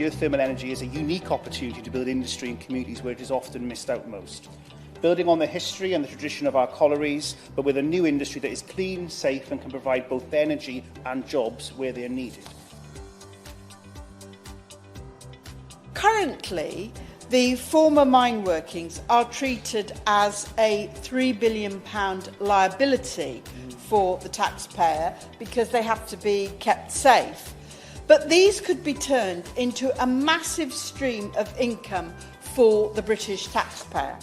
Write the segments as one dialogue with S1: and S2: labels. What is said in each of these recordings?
S1: geothermal energy is a unique opportunity to build industry in communities where it is often missed out most. Building on the history and the tradition of our collieries, but with a new industry that is clean, safe and can provide both energy and jobs where they are needed.
S2: Currently, the former mine workings are treated as a £3 billion liability for the taxpayer because they have to be kept safe. But these could be turned into a massive stream of income for the British taxpayer.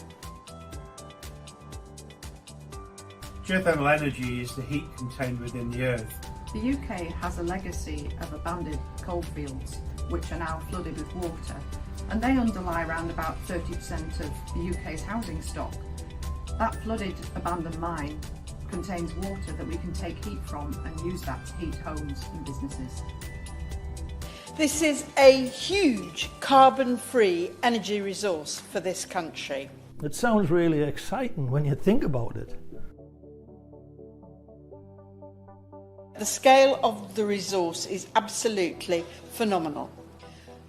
S3: Geothermal energy is the heat contained within the earth.
S4: The UK has a legacy of abandoned coalfields which are now flooded with water, and they underlie around about 30% of the UK's housing stock. That flooded abandoned mine contains water that we can take heat from and use that to heat homes and businesses.
S2: This is a huge carbon-free energy resource for this country.
S5: It sounds really exciting when you think about it.
S2: The scale of the resource is absolutely phenomenal.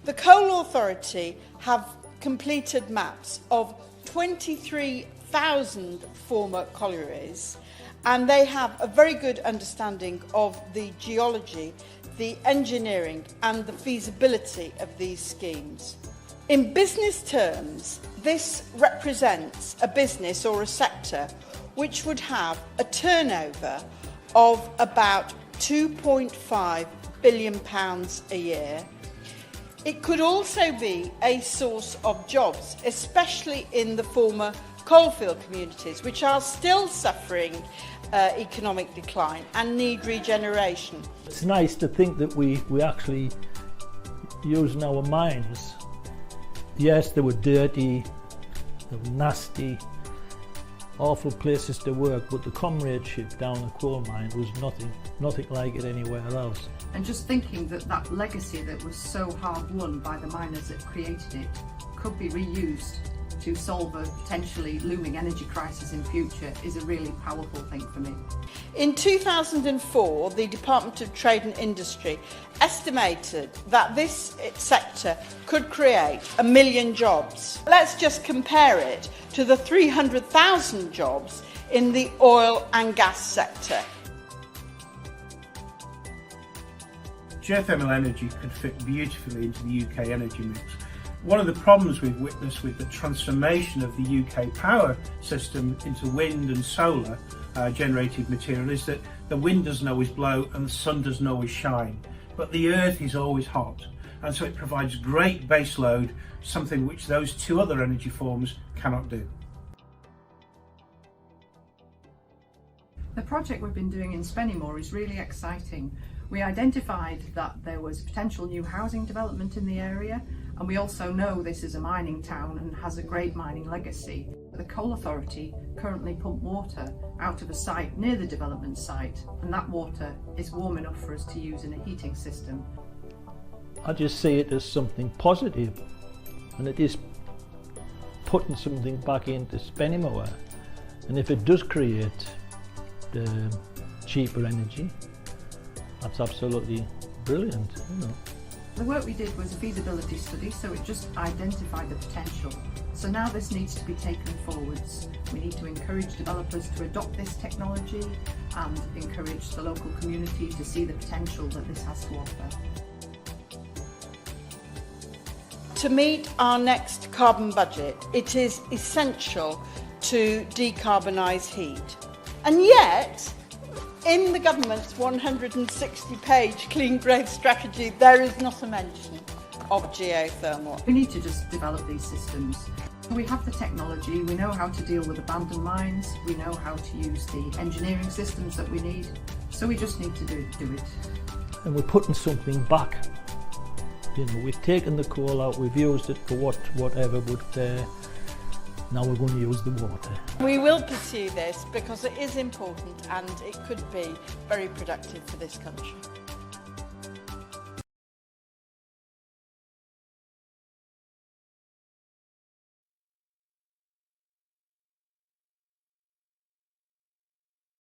S2: The Coal Authority have completed maps of 23,000 former collieries, and they have a very good understanding of the geology, the engineering and the feasibility of these schemes. In business terms, this represents a business or a sector which would have a turnover of about £2.5 billion a year. It could also be a source of jobs, especially in the former coalfield communities, which are still suffering economic decline and need regeneration.
S5: It's nice to think that we actually using our mines. Yes, they were dirty, they were nasty, awful places to work, but the comradeship down the coal mine was nothing like it anywhere else.
S4: And just thinking that that legacy that was so hard won by the miners that created it could be reused to solve a potentially looming energy crisis in future is a really powerful thing for me.
S2: In 2004, the Department of Trade and Industry estimated that this sector could create 1 million jobs. Let's just compare it to the 300,000 jobs in the oil and gas sector.
S3: Geothermal energy could fit beautifully into the UK energy mix. One of the problems we've witnessed with the transformation of the UK power system into wind and solar generated material is that the wind doesn't always blow and the sun doesn't always shine, but the earth is always hot, and so it provides great base load, something which those two other energy forms cannot do.
S4: The project we've been doing in Spennymoor is really exciting. We identified that there was potential new housing development in the area, and we also know this is a mining town and has a great mining legacy. The Coal Authority currently pump water out of a site near the development site, and that water is warm enough for us to use in a heating system.
S5: I just see it as something positive, and it is putting something back into Spennymoor, and if it does create the cheaper energy, that's absolutely brilliant, you know.
S4: The work we did was a feasibility study, so it just identified the potential. So now this needs to be taken forwards. We need to encourage developers to adopt this technology and encourage the local community to see the potential that this has to offer.
S2: To meet our next carbon budget, it is essential to decarbonise heat. And yet, in the government's 160-page clean growth strategy, there is not a mention of geothermal.
S4: We need to just develop these systems. We have the technology, we know how to deal with abandoned mines, we know how to use the engineering systems that we need, so we just need to do it.
S5: And we're putting something back. You know, we've taken the coal out, we've used it for whatever, but now we're going to use the water.
S2: We will pursue this because it is important and it could be very productive for this country.